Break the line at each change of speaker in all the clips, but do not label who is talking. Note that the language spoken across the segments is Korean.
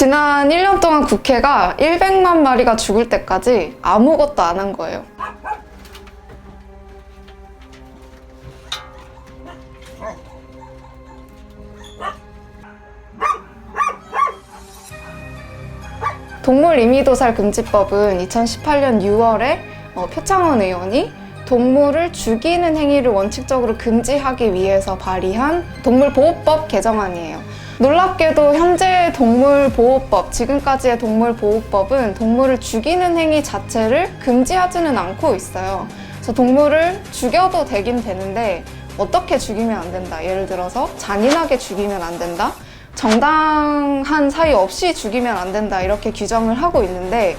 지난 1년 동안 국회가 100만 마리가 죽을 때까지 아무것도 안 한 거예요. 동물임의도살금지법은 2018년 6월에 표창원 의원이 동물을 죽이는 행위를 원칙적으로 금지하기 위해서 발의한 동물보호법 개정안이에요. 놀랍게도 현재 동물보호법, 지금까지의 동물보호법은 동물을 죽이는 행위 자체를 금지하지는 않고 있어요. 그래서 동물을 죽여도 되긴 되는데 어떻게 죽이면 안 된다. 예를 들어서 잔인하게 죽이면 안 된다. 정당한 사유 없이 죽이면 안 된다. 이렇게 규정을 하고 있는데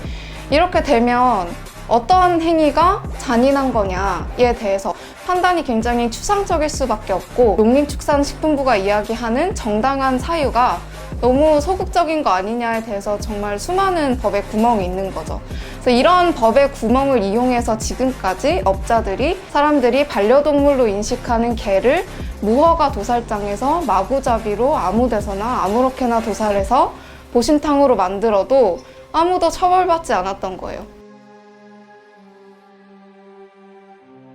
이렇게 되면 어떤 행위가 잔인한 거냐에 대해서 판단이 굉장히 추상적일 수밖에 없고 농림축산식품부가 이야기하는 정당한 사유가 너무 소극적인 거 아니냐에 대해서 정말 수많은 법에 구멍이 있는 거죠. 그래서 이런 법의 구멍을 이용해서 지금까지 업자들이 사람들이 반려동물로 인식하는 개를 무허가 도살장에서 마구잡이로 아무 데서나 아무렇게나 도살해서 보신탕으로 만들어도 아무도 처벌받지 않았던 거예요.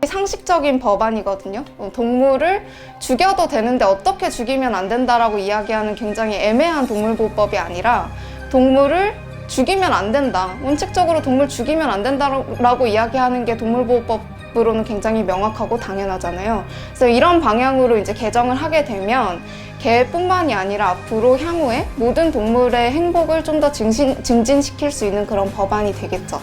상식적인 법안이거든요. 동물을 죽여도 되는데 어떻게 죽이면 안 된다라고 이야기하는 굉장히 애매한 동물보호법이 아니라 동물을 죽이면 안 된다. 원칙적으로 동물 죽이면 안 된다라고 이야기하는 게 동물보호법으로는 굉장히 명확하고 당연하잖아요. 그래서 이런 방향으로 이제 개정을 하게 되면 개뿐만이 아니라 앞으로 향후에 모든 동물의 행복을 좀 더 증진시킬 수 있는 그런 법안이 되겠죠.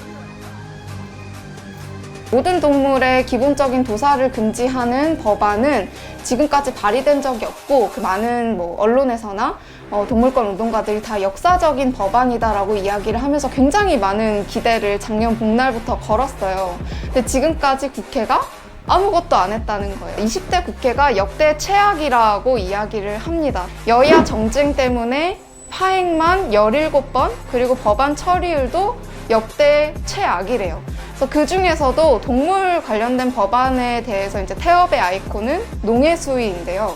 모든 동물의 기본적인 도살을 금지하는 법안은 지금까지 발의된 적이 없고 그 많은 언론에서나 동물권 운동가들이 다 역사적인 법안이다라고 이야기를 하면서 굉장히 많은 기대를 작년 봄날부터 걸었어요. 근데 지금까지 국회가 아무것도 안 했다는 거예요. 20대 국회가 역대 최악이라고 이야기를 합니다. 여야 정쟁 때문에 파행만 17번, 그리고 법안 처리율도 역대 최악이래요. 그래서 그 중에서도 동물 관련된 법안에 대해서 이제 태업의 아이콘은 농해수위인데요.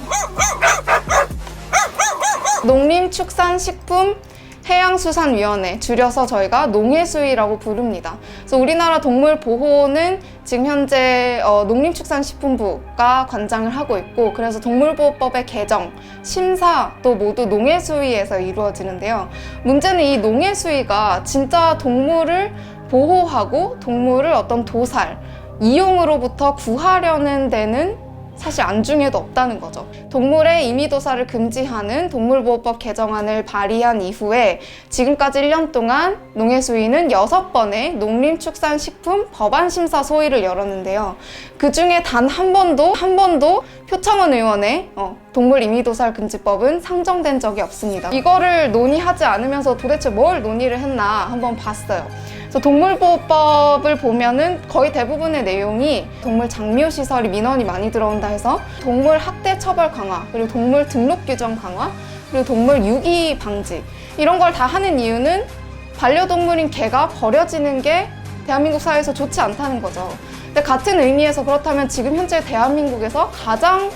농림축산식품 해양수산위원회, 줄여서 저희가 농해수위라고 부릅니다. 그래서 우리나라 동물 보호는 지금 현재 농림축산식품부가 관장을 하고 있고, 그래서 동물보호법의 개정, 심사도 모두 농해수위에서 이루어지는데요. 문제는 이 농해수위가 진짜 동물을 보호하고 동물을 어떤 도살, 이용으로부터 구하려는 데는 사실 안중에도 없다는 거죠. 동물의 임의도살을 금지하는 동물보호법 개정안을 발의한 이후에 지금까지 1년 동안 농해수위는 6번의 농림축산식품 법안심사 소위를 열었는데요. 그 중에 단 한 번도 표창원 의원의 동물임의도살 금지법은 상정된 적이 없습니다. 이거를 논의하지 않으면서 도대체 뭘 논의를 했나 한번 봤어요. 그래서 동물보호법을 보면은 거의 대부분의 내용이 동물 장묘시설이 민원이 많이 들어온다 해서 동물 학대 처벌 강화, 그리고 동물 등록 규정 강화, 그리고 동물 유기 방지, 이런 걸 다 하는 이유는 반려동물인 개가 버려지는 게 대한민국 사회에서 좋지 않다는 거죠. 근데 같은 의미에서 그렇다면 지금 현재 대한민국에서 가장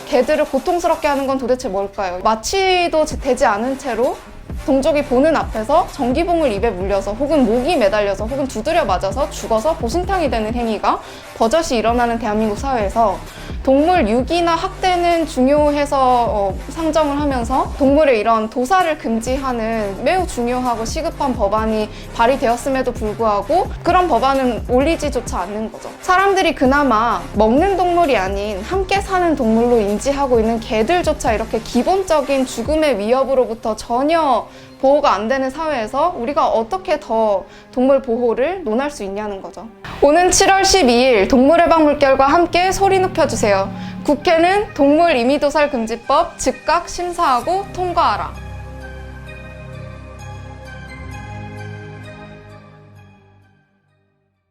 개들을 고통스럽게 하는 건 도대체 뭘까요? 마취도 되지 않은 채로 동족이 보는 앞에서 전기봉을 입에 물려서 혹은 목이 매달려서 혹은 두드려 맞아서 죽어서 보신탕이 되는 행위가 버젓이 일어나는 대한민국 사회에서 동물 유기나 학대는 중요해서 상정을 하면서 동물의 이런 도살을 금지하는 매우 중요하고 시급한 법안이 발의되었음에도 불구하고 그런 법안은 올리지조차 않는 거죠. 사람들이 그나마 먹는 동물이 아닌 함께 사는 동물로 인지하고 있는 개들조차 이렇게 기본적인 죽음의 위협으로부터 전혀 보호가 안 되는 사회에서 우리가 어떻게 더 동물 보호를 논할 수 있냐는 거죠. 오는 7월 12일 동물의 방 물결과 함께 소리 높여주세요. 국회는 동물임의도살 금지법 즉각 심사하고 통과하라.